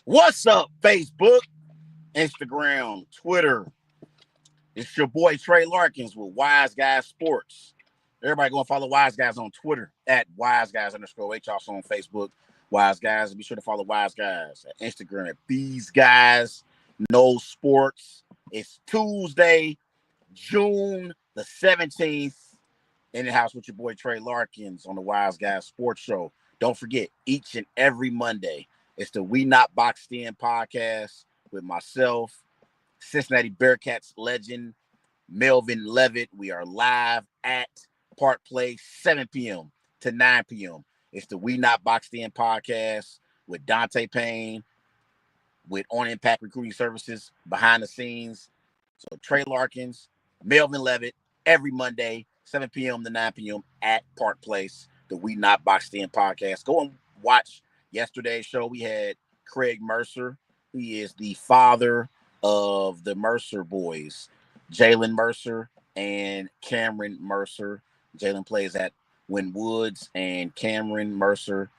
What's up, Facebook, Instagram, Twitter? It's your boy Trey Larkins with Wise Guys Sports. Everybody go and follow Wise Guys on Twitter at Wise Guys _H. Also on Facebook, Wise Guys. And be sure to follow Wise Guys at Instagram at These Guys Know Sports. It's Tuesday, June the 17th. In the house with your boy Trey Larkins on the Wise Guys Sports Show. Don't forget, each and every Monday, it's the We Not Boxed In podcast with myself, Cincinnati Bearcats legend, Melvin Levitt. We are live at Park Place, 7 p.m. to 9 p.m. It's the We Not Boxed In podcast with Dante Payne, with On Impact Recruiting Services, behind the scenes. So Trey Larkins, Melvin Levitt, every Monday, 7 p.m. to 9 p.m. at Park Place, the We Not Boxed In podcast. Go and watch yesterday's show. We had Craig Mercer. He is the father of the Mercer boys, Jalen Mercer and Cameron Mercer. Jalen plays at Wynn Woods, and Cameron Mercer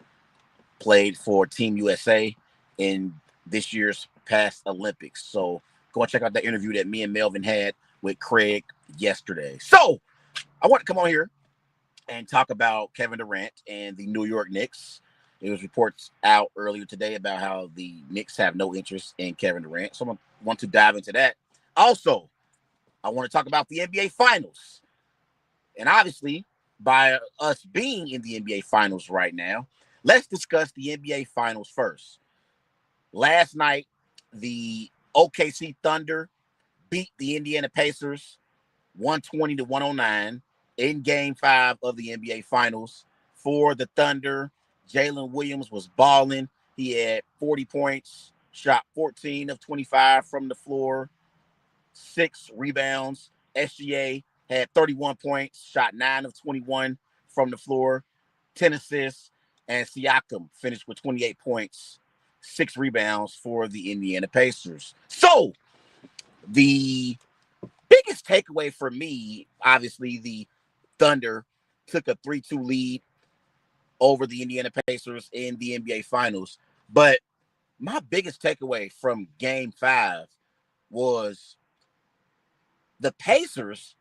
played for Team USA in this year's past Olympics. So go and check out that interview that me and Melvin had with Craig yesterday. So I want to come on here and talk about Kevin Durant and the New York Knicks. There was reports out earlier today about how the Knicks have no interest in Kevin Durant. So I want to dive into that. Also, I want to talk about the NBA Finals. And obviously, by us being in the NBA Finals right now, let's discuss the NBA Finals first. Last night, the OKC Thunder beat the Indiana Pacers 120 to 109 in Game 5 of the NBA Finals. For the Thunder, Jalen Williams was balling. He had 40 points, shot 14 of 25 from the floor, 6 rebounds. SGA had 31 points, shot 9 of 21 from the floor, 10 assists. And Siakam finished with 28 points, 6 rebounds for the Indiana Pacers. So the biggest takeaway for me, obviously, the Thunder took a 3-2 lead over the Indiana Pacers in the NBA Finals. But my biggest takeaway from Game 5 was the Pacers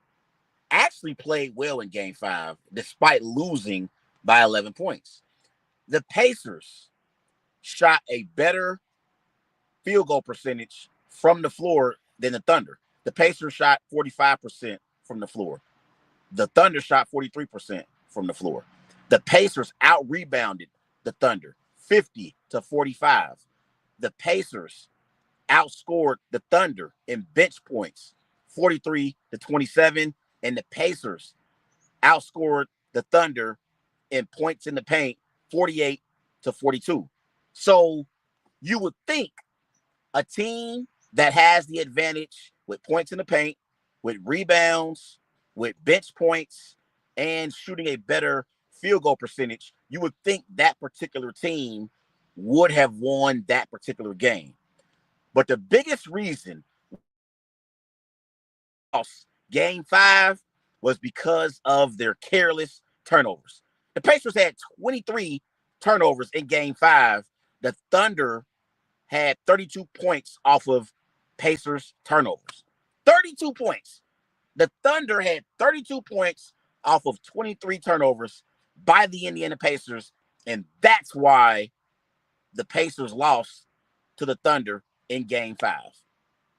actually played well in Game 5, despite losing by 11 points. The Pacers shot a better field goal percentage from the floor than the Thunder. The Pacers shot 45% from the floor. The Thunder shot 43% from the floor. The Pacers out-rebounded the Thunder 50 to 45. The Pacers outscored the Thunder in bench points 43 to 27. And the Pacers outscored the Thunder in points in the paint 48 to 42. So you would think a team that has the advantage with points in the paint, with rebounds, with bench points, and shooting a better field goal percentage, you would think that particular team would have won that particular game. But the biggest reason Game 5 was because of their careless turnovers. The Pacers had 23 turnovers in Game 5. The Thunder had 32 points off of Pacers turnovers. 32 points. The Thunder had 32 points off of 23 turnovers by the Indiana Pacers, and that's why the Pacers lost to the Thunder in Game 5.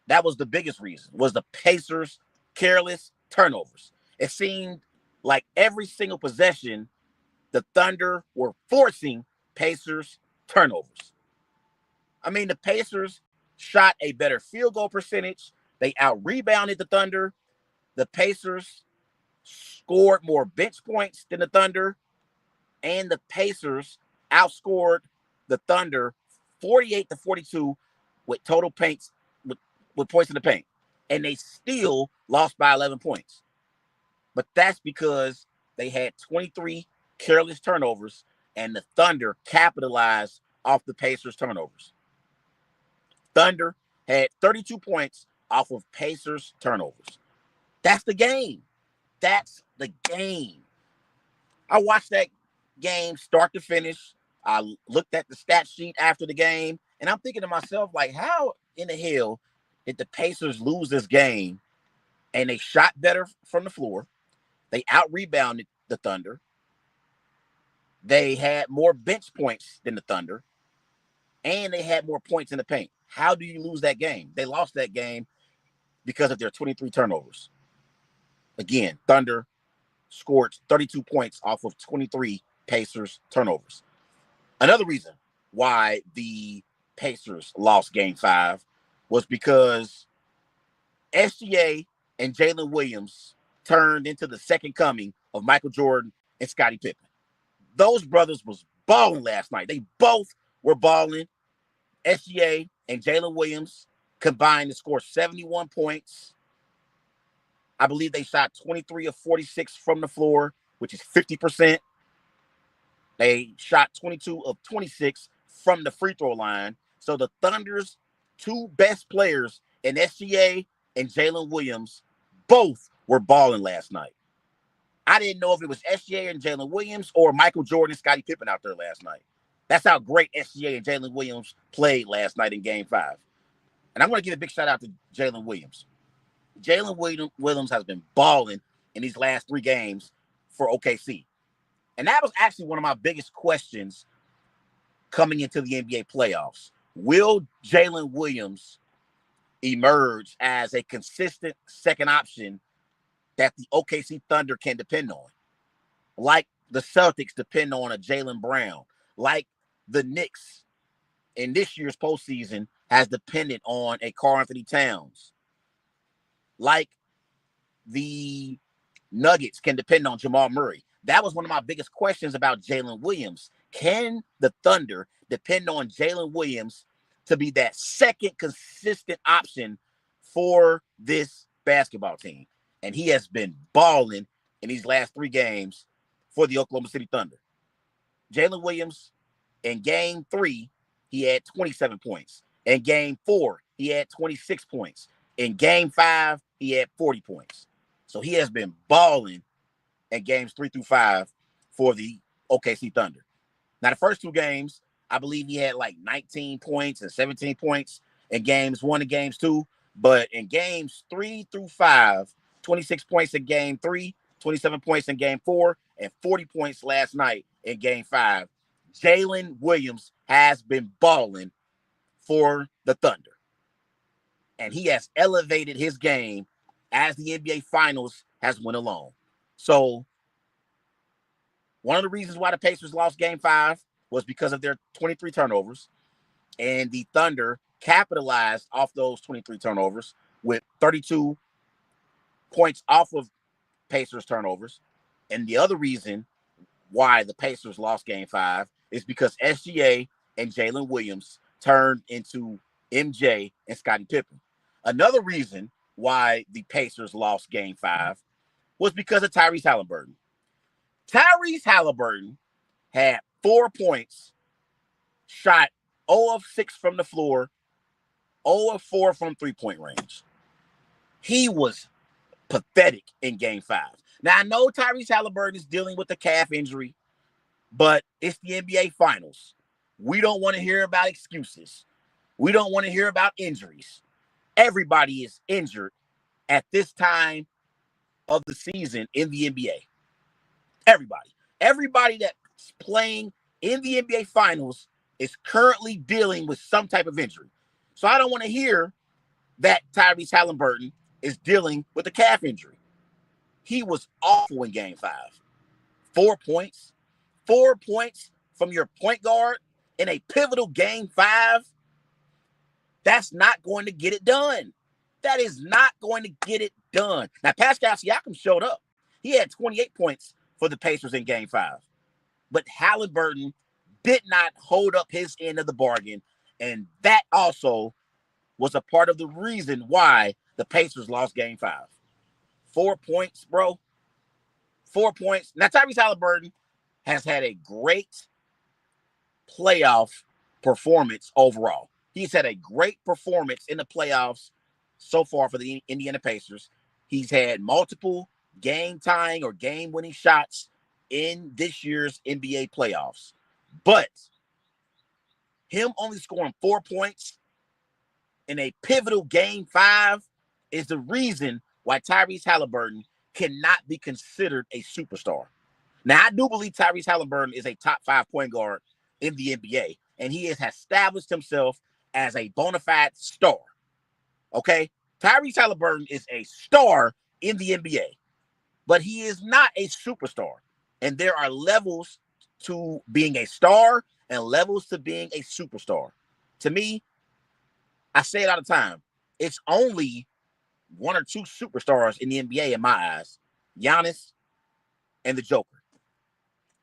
That was the biggest reason, was the Pacers' careless turnovers. It seemed like every single possession, the Thunder were forcing Pacers turnovers. I mean, the Pacers shot a better field goal percentage. They out-rebounded the Thunder. The Pacers scored more bench points than the Thunder. And the Pacers outscored the Thunder 48 to 42 with total paints, with points in the paint. And they still lost by 11 points. But that's because they had 23 careless turnovers, and the Thunder capitalized off the Pacers' turnovers. Thunder had 32 points off of Pacers' turnovers. That's the game. That's the game. I watched that game start to finish. I looked at the stat sheet after the game, And I'm thinking to myself, like, how in the hell did the Pacers lose this game? And they shot better from the floor. They out-rebounded the Thunder. They had more bench points than the Thunder. And they had more points in the paint. How do you lose that game? They lost that game because of their 23 turnovers. Again, Thunder scored 32 points off of 23 Pacers turnovers. Another reason why the Pacers lost game 5 was because SGA and Jalen Williams turned into the second coming of Michael Jordan and Scottie Pippen. Those brothers was balling last night. They both were balling. SGA and Jalen Williams combined to score 71 points. I believe they shot 23 of 46 from the floor, which is 50%. They shot 22 of 26 from the free throw line. So the Thunder's two best players in SGA and Jalen Williams both were balling last night. I didn't know if it was SGA and Jalen Williams or Michael Jordan and Scottie Pippen out there last night. That's how great SGA and Jalen Williams played last night in game 5. And I'm going to give a big shout out to Jalen Williams. Jalen Williams has been balling in these last 3 games for OKC. And that was actually one of my biggest questions coming into the NBA playoffs. Will Jalen Williams emerge as a consistent second option that the OKC Thunder can depend on? Like the Celtics depend on a Jaylen Brown. Like the Knicks in this year's postseason has depended on a Karl-Anthony Towns. Like the Nuggets can depend on Jamal Murray. That was one of my biggest questions about Jalen Williams. Can the Thunder depend on Jalen Williams to be that second consistent option for this basketball team? And he has been balling in these last 3 games for the Oklahoma City Thunder. Jalen Williams, in game 3, he had 27 points. In game 4, he had 26 points. In game 5, he had 40 points. So he has been balling in games 3 through 5 for the OKC Thunder. Now, the first 2 games, I believe he had like 19 points and 17 points in games 1 and games 2. But in games 3 through 5, 26 points in game 3, 27 points in game 4, and 40 points last night in game 5. Jalen Williams has been balling for the Thunder. And he has elevated his game as the NBA Finals has went along. So one of the reasons why the Pacers lost game 5 was because of their 23 turnovers. And the Thunder capitalized off those 23 turnovers with 32 points off of Pacers turnovers. And the other reason why the Pacers lost game 5 is because SGA and Jalen Williams turned into MJ and Scottie Pippen. Another reason why the Pacers lost game 5 was because of Tyrese Halliburton. Tyrese Halliburton had 4 points, shot 0 of 6 from the floor, 0 of 4 from three-point range. He was pathetic in game 5. Now, I know Tyrese Halliburton is dealing with a calf injury, but it's the NBA Finals. We don't want to hear about excuses. We don't want to hear about injuries. Everybody is injured at this time of the season in the NBA. Everybody that's playing in the NBA Finals is currently dealing with some type of injury. So I don't want to hear that Tyrese Halliburton is dealing with a calf injury. He was awful in game 5. 4 points. 4 points from your point guard in a pivotal game 5. That's not going to get it done. That is not going to get it done. Now, Pascal Siakam showed up. He had 28 points for the Pacers in game 5. But Halliburton did not hold up his end of the bargain. And that also was a part of the reason why the Pacers lost game 5. 4 points, bro. 4 points. Now, Tyrese Halliburton has had a great playoff performance overall. He's had a great performance in the playoffs so far for the Indiana Pacers. He's had multiple game-tying or game-winning shots in this year's NBA playoffs. But him only scoring 4 points in a pivotal game 5 is the reason why Tyrese Halliburton cannot be considered a superstar. Now, I do believe Tyrese Halliburton is a top 5 point guard in the NBA, and he has established himself as a bona fide star. Okay? Tyrese Halliburton is a star in the NBA, but he is not a superstar. And there are levels to being a star and levels to being a superstar. To me, I say it all the time. It's only 1 or 2 superstars in the NBA in my eyes. Giannis and the Joker.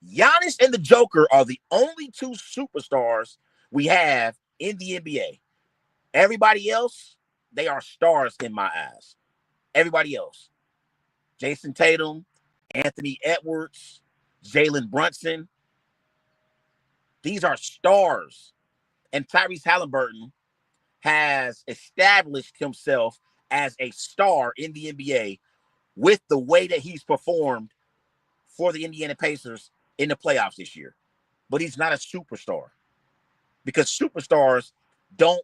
Giannis and the Joker are the only 2 superstars we have in the NBA. Everybody else, they are stars in my eyes. Everybody else. Jason Tatum, Anthony Edwards, Jalen Brunson. These are stars. And Tyrese Halliburton has established himself as a star in the NBA with the way that he's performed for the Indiana Pacers in the playoffs this year. But he's not a superstar because superstars don't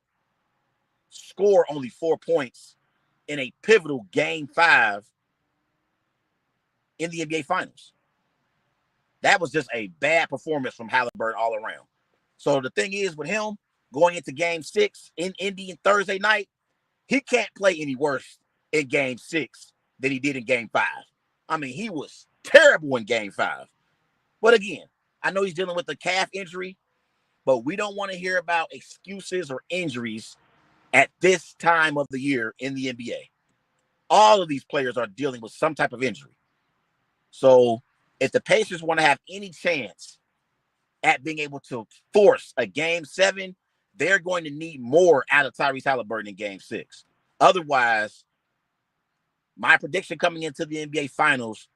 score only 4 points in a pivotal game 5 in the NBA Finals. That was just a bad performance from Halliburton all around. So the thing is with him going into game 6 in Indy Thursday night, he can't play any worse in game 6 than he did in game 5. I mean, he was terrible in game 5. But again, I know he's dealing with a calf injury, but we don't want to hear about excuses or injuries at this time of the year in the NBA. All of these players are dealing with some type of injury. So if the Pacers want to have any chance at being able to force a game 7, they're going to need more out of Tyrese Halliburton in game 6. Otherwise, my prediction coming into the NBA Finals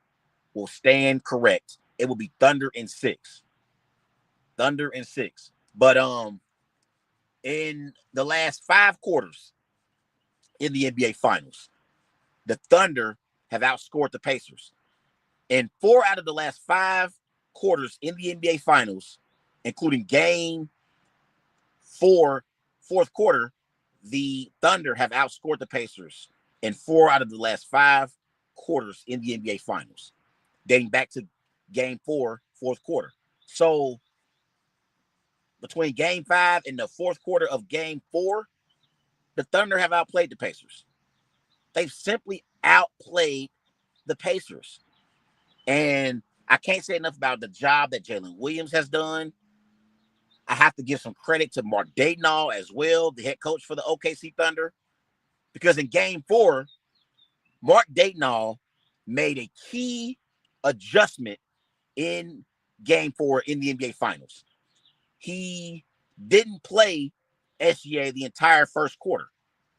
will stand correct. It will be Thunder in 6. Thunder in 6. But in the last 5 quarters in the NBA Finals, the Thunder have outscored the Pacers. In 4 out of the last 5 quarters in the NBA Finals, including game 4, fourth quarter, the Thunder have outscored the Pacers in 4 out of the last 5 quarters in the NBA Finals, dating back to game 4, fourth quarter. So between game 5 and the fourth quarter of game 4, the Thunder have outplayed the Pacers. They've simply outplayed the Pacers. And I can't say enough about the job that Jalen Williams has done. I have to give some credit to Marc Daigneault as well, the head coach for the OKC Thunder, because in game 4, Marc Daigneault made a key adjustment in game 4 in the NBA Finals. He didn't play SGA the entire first quarter.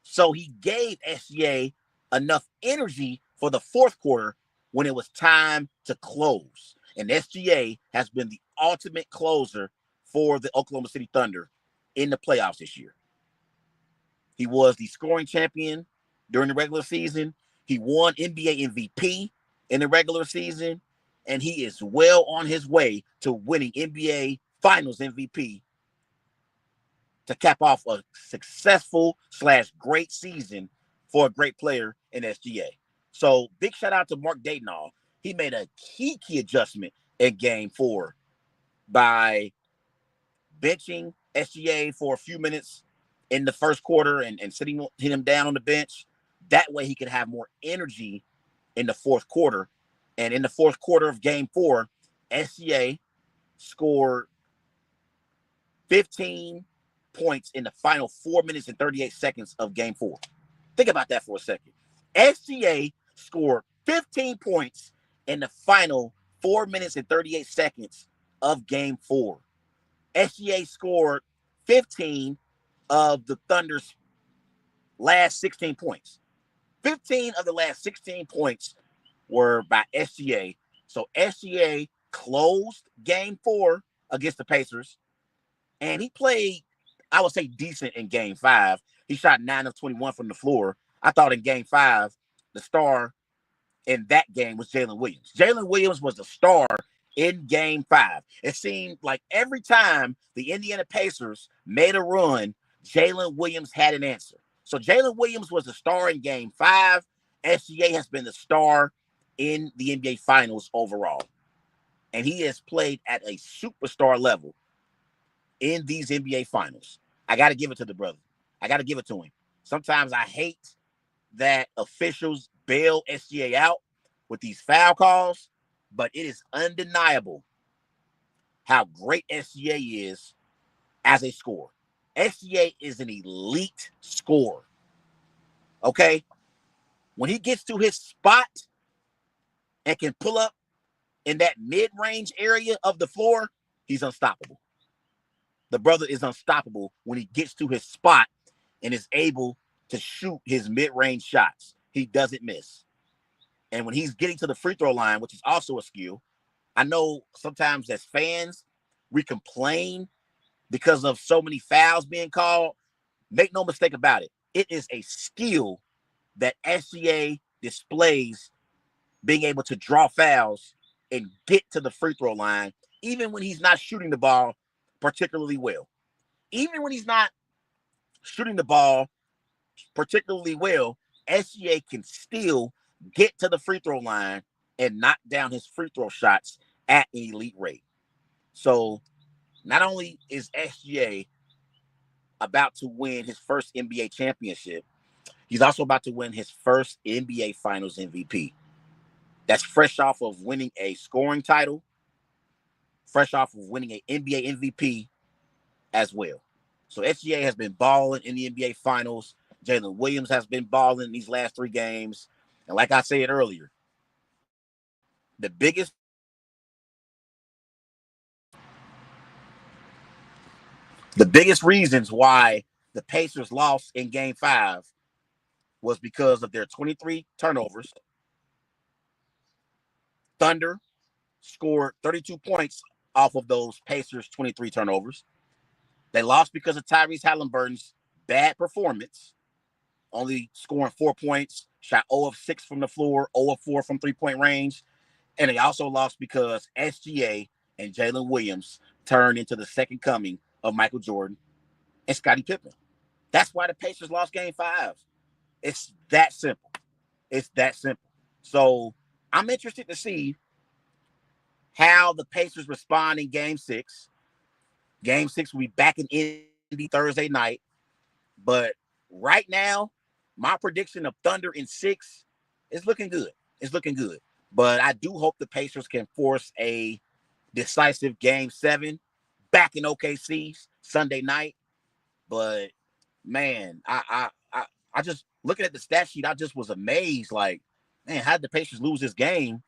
So he gave SGA enough energy for the fourth quarter when it was time to close. And SGA has been the ultimate closer for the Oklahoma City Thunder in the playoffs this year. He was the scoring champion during the regular season. He won NBA MVP in the regular season, and he is well on his way to winning NBA Finals MVP to cap off a successful / great season for a great player in SGA. So big shout out to Marc Daigneault. He made a key adjustment in game 4 by benching SGA for a few minutes in the first quarter and sitting him down on the bench. That way he could have more energy in the fourth quarter. And in the fourth quarter of game 4, SGA scored 15 points in the final 4 minutes and 38 seconds of game 4. Think about that for a second. SGA scored 15 points in the final 4 minutes and 38 seconds of game 4. SGA scored 15 of the Thunder's last 16 points. 15 of the last 16 points were by SGA. So SGA closed game 4 against the Pacers, and he played, I would say, decent in game 5. He shot 9 of 21 from the floor. I thought in game 5, the star in that game was Jalen Williams. Jalen Williams was the star in Game 5. It seemed like every time the Indiana Pacers made a run, Jalen Williams had an answer. So Jalen Williams was the star in Game 5. SGA has been the star in the NBA Finals overall. And he has played at a superstar level in these NBA Finals. I got to give it to the brother. I got to give it to him. Sometimes I hate that officials bail SGA out with these foul calls, but it is undeniable how great SGA is as a scorer. SGA is an elite scorer. Okay? When he gets to his spot and can pull up in that mid-range area of the floor, he's unstoppable. The brother is unstoppable when he gets to his spot and is able to shoot his mid-range shots. He doesn't miss. And when he's getting to the free throw line, which is also a skill, I know sometimes as fans, we complain because of so many fouls being called. Make no mistake about it. It is a skill that SGA displays, being able to draw fouls and get to the free throw line, even when he's not shooting the ball particularly well. Even when he's not shooting the ball particularly well, SGA can still get to the free throw line and knock down his free throw shots at an elite rate. So not only is SGA about to win his first NBA championship, he's also about to win his first NBA Finals MVP. That's fresh off of winning a scoring title, fresh off of winning an NBA MVP as well. So SGA has been balling in the NBA Finals. Jalen Williams has been balling in these last 3 games. And like I said earlier, the biggest reasons why the Pacers lost in Game 5 was because of their 23 turnovers. Thunder scored 32 points off of those Pacers' 23 turnovers. They lost because of Tyrese Halliburton's bad performance, only scoring 4 points, shot 0 of 6 from the floor, 0 of 4 from three-point range. And they also lost because SGA and Jalen Williams turned into the second coming of Michael Jordan and Scottie Pippen. That's why the Pacers lost Game 5. It's that simple. It's that simple. So I'm interested to see how the Pacers respond in Game 6. Game 6 will be back in Indy Thursday night. But right now, my prediction of Thunder in 6 is looking good. It's looking good. But I do hope the Pacers can force a decisive Game 7 back in OKC Sunday night. But man, I just looking at the stat sheet, I just was amazed. Like, man, how did the Pacers lose this game?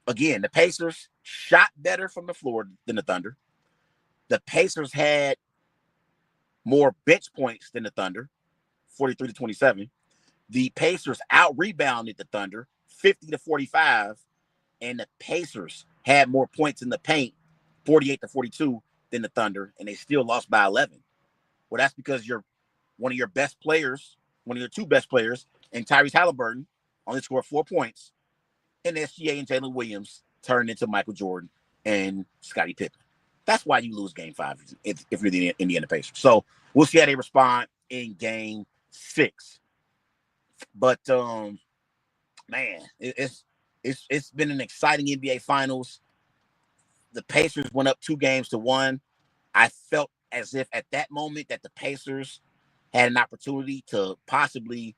Again, the Pacers shot better from the floor than the Thunder. The Pacers had more bench points than the Thunder, 43-27. The Pacers out-rebounded the Thunder, 50-45. And the Pacers had more points in the paint, 48-42, than the Thunder, and they still lost by 11. Well, that's because one of your best players, one of your 2 best players, and Tyrese Halliburton only scored 4 points, and SGA and Jalen Williams turned into Michael Jordan and Scottie Pippen. That's why you lose Game 5 if you're the Indiana Pacers. So we'll see how they respond in Game 6. But man, it's been an exciting NBA Finals. The Pacers went up 2-1. I felt as if at that moment that the Pacers had an opportunity to possibly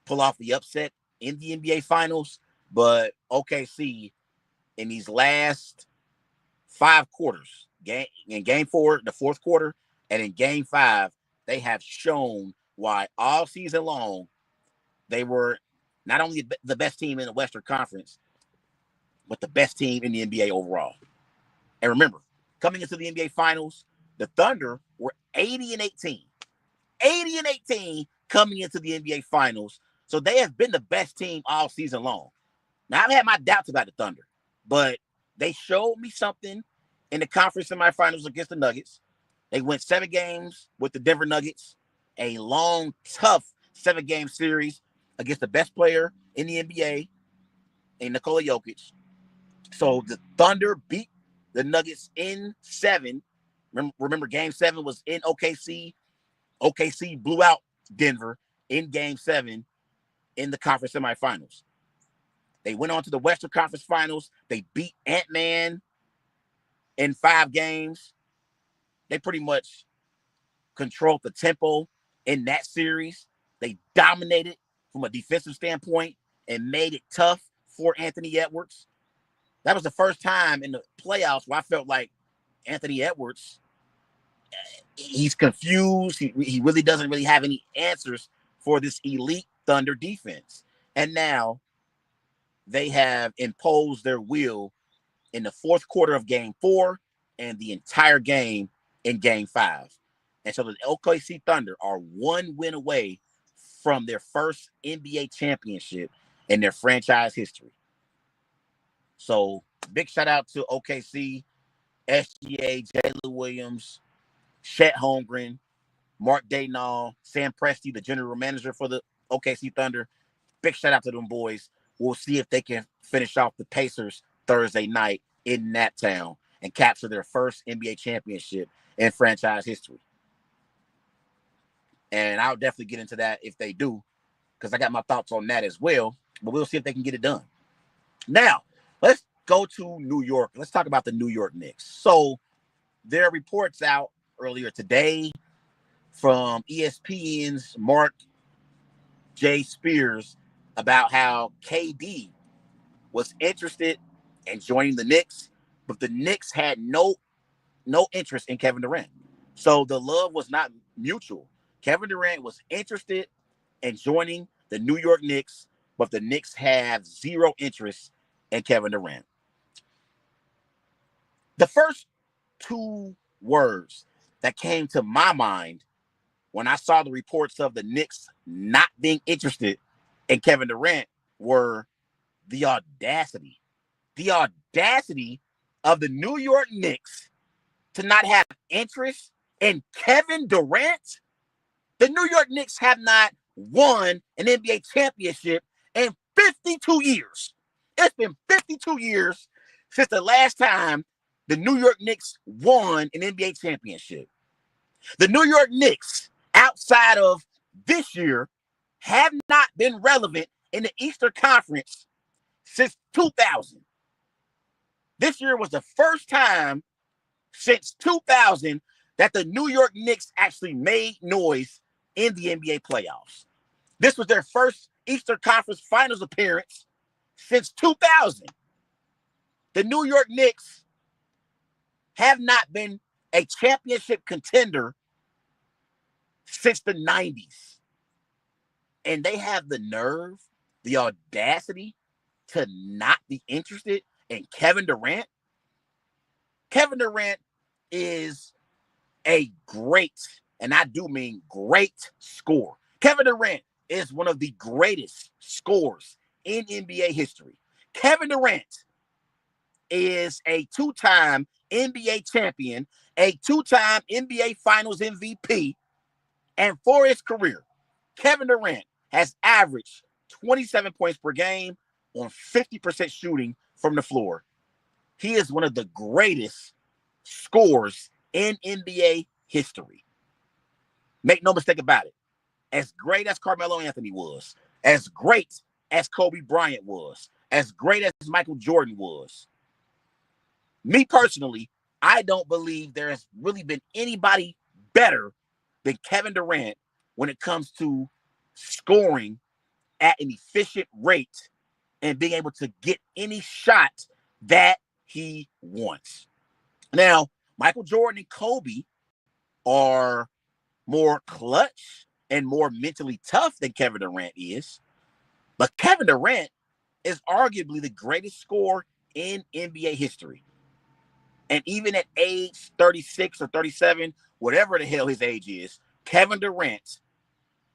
pull off the upset in the NBA Finals, but OKC in these last 5 quarters, in Game 4, the 4th quarter, and in Game 5, they have shown why all season long they were not only the best team in the Western Conference, but the best team in the NBA overall. And remember, coming into the NBA Finals, the Thunder were 80-18. 80-18 coming into the NBA Finals. So they have been the best team all season long. Now, I've had my doubts about the Thunder, but they showed me something in the conference semifinals against the Nuggets. They went 7 games with the Denver Nuggets, a long, tough 7-game series against the best player in the NBA, in Nikola Jokic. So the Thunder beat the Nuggets in 7. Remember Game 7 was in OKC. OKC blew out Denver in Game 7 in the conference semifinals. They went on to the Western Conference Finals. They beat Ant-Man in 5 games. They pretty much controlled the tempo in that series. They dominated from a defensive standpoint and made it tough for Anthony Edwards. That was the first time in the playoffs where I felt like Anthony Edwards, he's confused. He really doesn't really have any answers for this elite Thunder defense. And now they have imposed their will in the fourth quarter of Game 4 and the entire game in Game 5. And so the OKC Thunder are 1 win away from their first NBA championship in their franchise history. So big shout out to OKC, SGA, Jalen Williams, Chet Holmgren, Marc Daigneault, Sam Presti, the general manager for the OKC Thunder. Big shout out to them boys. We'll see if they can finish off the Pacers Thursday night in that town and capture their first NBA championship in franchise history. And I'll definitely get into that if they do, because I got my thoughts on that as well. But we'll see if they can get it done. Now, let's go to New York. Let's talk about the New York Knicks. So there are reports out earlier today from ESPN's Marc J. Spears about how KD was interested in joining the Knicks, but the Knicks had no interest in Kevin Durant. So the love was not mutual. Kevin Durant was interested in joining the New York Knicks, but the Knicks have zero interest in Kevin Durant. The first 2 words that came to my mind when I saw the reports of the Knicks not being interested in Kevin Durant were the audacity. The audacity of the New York Knicks to not have interest in Kevin Durant. The New York Knicks have not won an NBA championship in 52 years. It's been 52 years since the last time the New York Knicks won an NBA championship. The New York Knicks, outside of this year, have not been relevant in the Eastern Conference since 2000. This year was the first time since 2000 that the New York Knicks actually made noise in the NBA playoffs. This was their first Eastern Conference Finals appearance since 2000. The New York Knicks have not been a championship contender since the 90s. And they have the nerve, the audacity to not be interested in Kevin Durant. Kevin Durant is a great, and I do mean great, scorer. Kevin Durant is one of the greatest scorers in NBA history. Kevin Durant is a 2-time NBA champion, a 2-time NBA Finals MVP, and for his career, Kevin Durant has averaged 27 points per game on 50% shooting from the floor. He is one of the greatest scorers in NBA history. Make no mistake about it. As great as Carmelo Anthony was, as great as Kobe Bryant was, as great as Michael Jordan was, me personally, I don't believe there has really been anybody better than Kevin Durant when it comes to scoring at an efficient rate and being able to get any shot that he wants. Now, Michael Jordan and Kobe are more clutch and more mentally tough than Kevin Durant is. But Kevin Durant is arguably the greatest scorer in NBA history. And even at age 36 or 37, whatever the hell his age is, Kevin Durant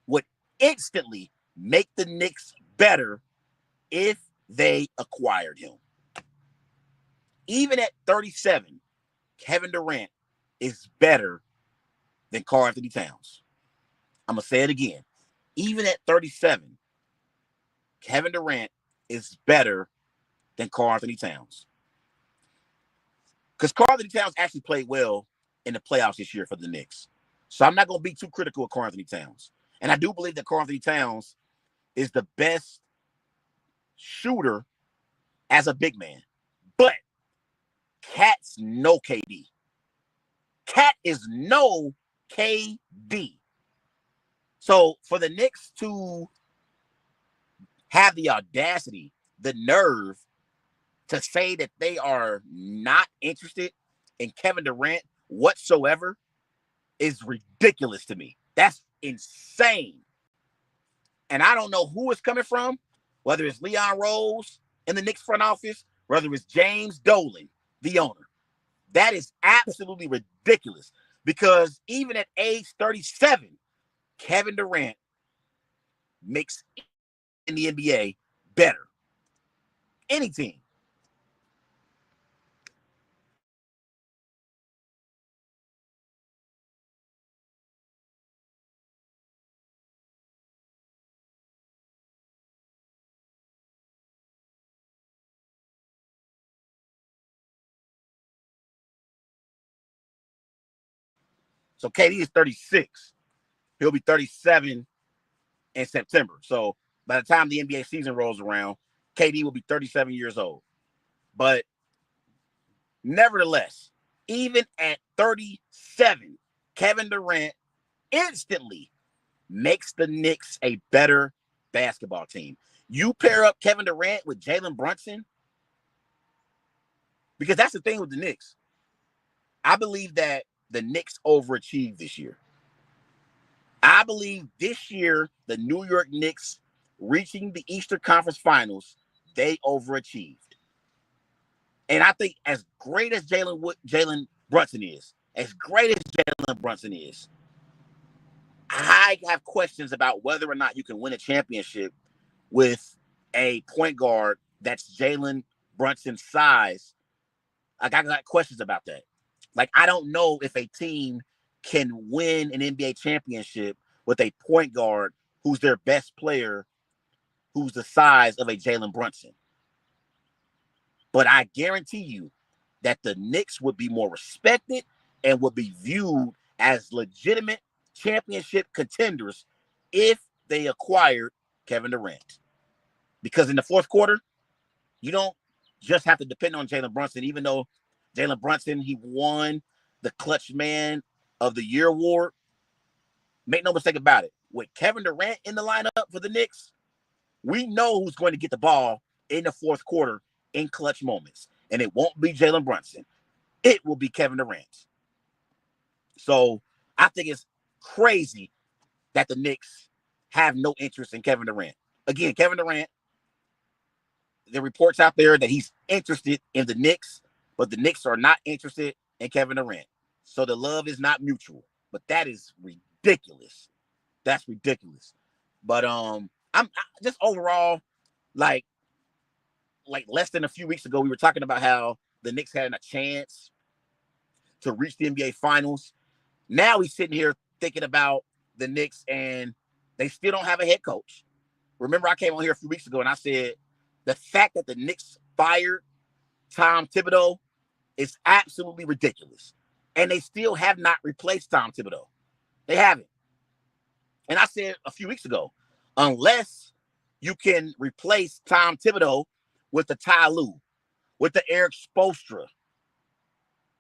would instantly make the Knicks better if they acquired him. Even at 37, Kevin Durant is better than Karl Anthony Towns. I'm going to say it again. Even at 37, Kevin Durant is better than Karl Anthony Towns. Because Karl-Anthony Towns actually played well in the playoffs this year for the Knicks. So I'm not going to be too critical of Karl-Anthony Towns. And I do believe that Karl-Anthony Towns is the best shooter as a big man. But Cat's no KD. Cat is no KD. So for the Knicks to have the audacity, the nerve to say that they are not interested in Kevin Durant whatsoever is ridiculous to me. That's insane. And I don't know who it's coming from, whether it's Leon Rose in the Knicks front office, whether it's James Dolan, the owner. That is absolutely ridiculous because even at age 37, Kevin Durant makes in the NBA better. Any team. So KD is 36. He'll be 37 in September. So by the time the NBA season rolls around, KD will be 37 years old. But nevertheless, even at 37, Kevin Durant instantly makes the Knicks a better basketball team. You pair up Kevin Durant with Jalen Brunson, because that's the thing with the Knicks. I believe that the Knicks overachieved this year. I believe this year, the New York Knicks reaching the Eastern Conference Finals, they overachieved. And I think as great as Jalen Brunson is, I have questions about whether or not you can win a championship with a point guard that's Jalen Brunson's size. I got questions about that. Like, I don't know if a team can win an NBA championship with a point guard who's their best player, who's the size of a Jalen Brunson. But I guarantee you that the Knicks would be more respected and would be viewed as legitimate championship contenders if they acquired Kevin Durant. Because in the fourth quarter, you don't just have to depend on Jalen Brunson, even though Jalen Brunson, he won the Clutch Man of the Year award. Make no mistake about it. With Kevin Durant in the lineup for the Knicks, we know who's going to get the ball in the fourth quarter in clutch moments. And it won't be Jalen Brunson. It will be Kevin Durant. So I think it's crazy that the Knicks have no interest in Kevin Durant. Again, Kevin Durant, there are reports out there that he's interested in the Knicks, but the Knicks are not interested in Kevin Durant. So the love is not mutual. But that is ridiculous. That's ridiculous. But I'm just overall, like less than a few weeks ago, we were talking about how the Knicks had a chance to reach the NBA Finals. Now he's sitting here thinking about the Knicks and they still don't have a head coach. Remember, I came on here a few weeks ago and I said the fact that the Knicks fired Tom Thibodeau is absolutely ridiculous. And they still have not replaced Tom Thibodeau. They haven't. And I said a few weeks ago, unless you can replace Tom Thibodeau with the Ty Lue, with the Eric Spoelstra,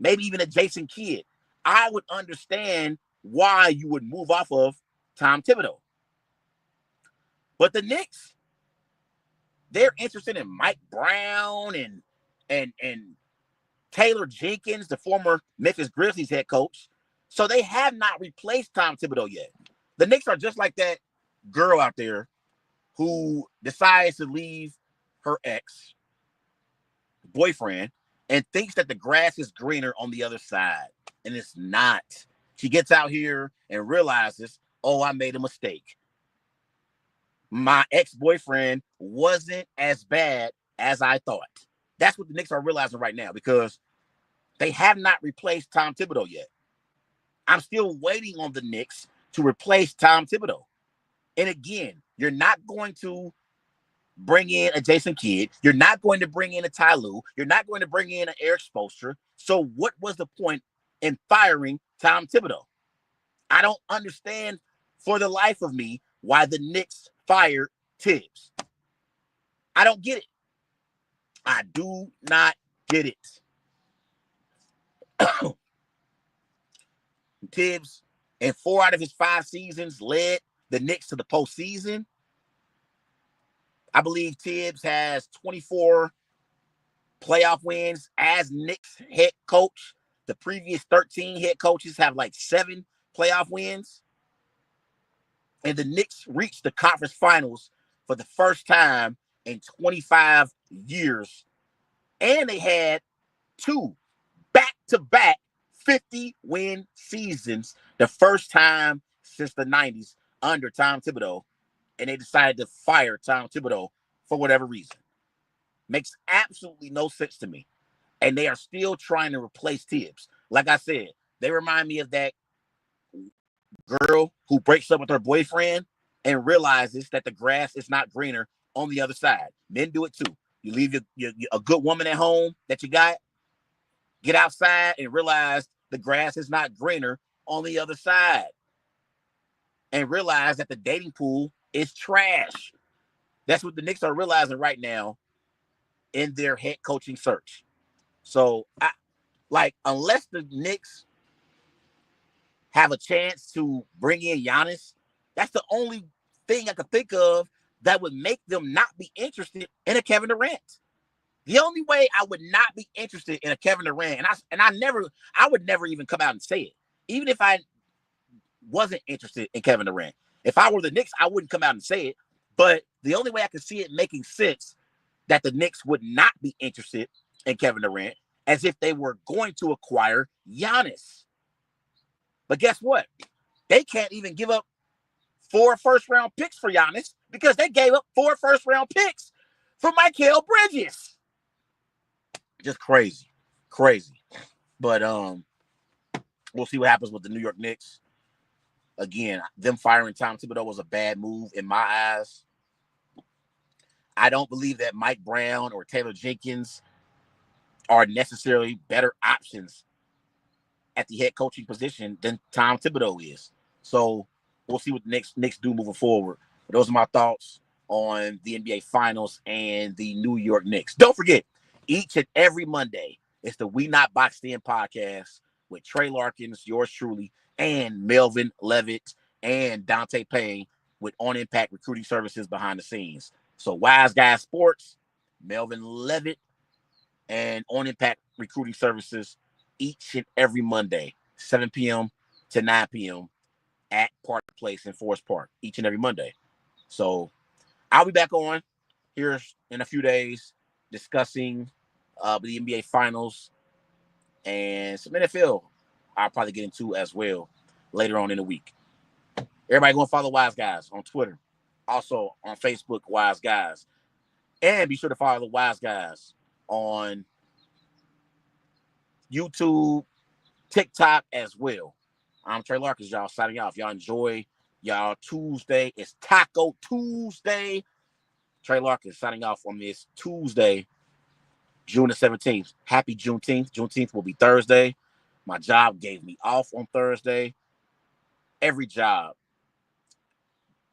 maybe even a Jason Kidd, I would understand why you would move off of Tom Thibodeau. But the Knicks, they're interested in Mike Brown and Taylor Jenkins, the former Memphis Grizzlies head coach. So they have not replaced Tom Thibodeau yet. The Knicks are just like that girl out there who decides to leave her ex-boyfriend and thinks that the grass is greener on the other side. And it's not. She gets out here and realizes, oh, I made a mistake. My ex-boyfriend wasn't as bad as I thought. That's what the Knicks are realizing right now because they have not replaced Tom Thibodeau yet. I'm still waiting on the Knicks to replace Tom Thibodeau. And again, you're not going to bring in a Jason Kidd. You're not going to bring in a Ty Lue. You're not going to bring in an Eric Spoelstra. So what was the point in firing Tom Thibodeau? I don't understand for the life of me why the Knicks fired Tibbs. I don't get it. I do not get it. Tibbs, in 4 out of his 5 seasons, led the Knicks to the postseason. I believe Tibbs has 24 playoff wins as Knicks head coach. The previous 13 head coaches have like 7 playoff wins. And the Knicks reached the conference finals for the first time in 25 years. And they had 2 back-to-back 50-win seasons, the first time since the 90s under Tom Thibodeau. And they decided to fire Tom Thibodeau for whatever reason. Makes absolutely no sense to me. And they are still trying to replace Tibbs. Like I said, they remind me of that girl who breaks up with her boyfriend and realizes that the grass is not greener on the other side. Men do it too. You leave a good woman at home that you got, get outside and realize the grass is not greener on the other side. And realize that the dating pool is trash. That's what the Knicks are realizing right now in their head coaching search. So, unless the Knicks have a chance to bring in Giannis, that's the only thing I could think of that would make them not be interested in a Kevin Durant. The only way I would not be interested in a Kevin Durant, I would never even come out and say it, even if I wasn't interested in Kevin Durant. If I were the Knicks, I wouldn't come out and say it. But the only way I could see it making sense that the Knicks would not be interested in Kevin Durant as if they were going to acquire Giannis. But guess what? They can't even give up 4 first-round picks for Giannis because they gave up 4 first-round picks for Mikal Bridges. Just crazy. But we'll see what happens with the New York Knicks. Again, them firing Tom Thibodeau was a bad move in my eyes. I don't believe that Mike Brown or Taylor Jenkins are necessarily better options at the head coaching position than Tom Thibodeau is. So we'll see what the Knicks do moving forward. But those are my thoughts on the NBA Finals and the New York Knicks. Don't forget, each and every Monday, it's the We Not Boxed In podcast with Trey Larkins, yours truly, and Melvin Levitt and Dante Payne with On Impact Recruiting Services behind the scenes. So Wise Guys Sports, Melvin Levitt, and On Impact Recruiting Services each and every Monday, 7 p.m. to 9 p.m. at Park Place in Forest Park, each and every Monday. So I'll be back on here in a few days discussing the NBA Finals and some NFL I'll probably get into as well later on in the week. Everybody go and follow Wise Guys on Twitter. Also on Facebook, Wise Guys. And be sure to follow the Wise Guys on YouTube, TikTok as well. I'm Trey Larkins, y'all, signing off. Y'all enjoy y'all Tuesday. It's Taco Tuesday. Trey Larkins signing off on this Tuesday, June the 17th. Happy Juneteenth. Juneteenth will be Thursday. My job gave me off on Thursday. Every job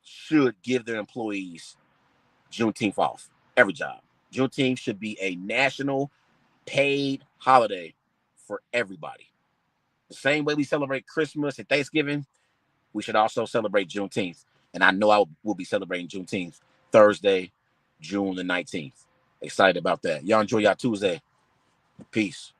should give their employees Juneteenth off. Every job. Juneteenth should be a national paid holiday for everybody. The same way we celebrate Christmas and Thanksgiving, we should also celebrate Juneteenth. And I know I will be celebrating Juneteenth Thursday, June the 19th. Excited about that. Y'all enjoy y'all Tuesday. Peace.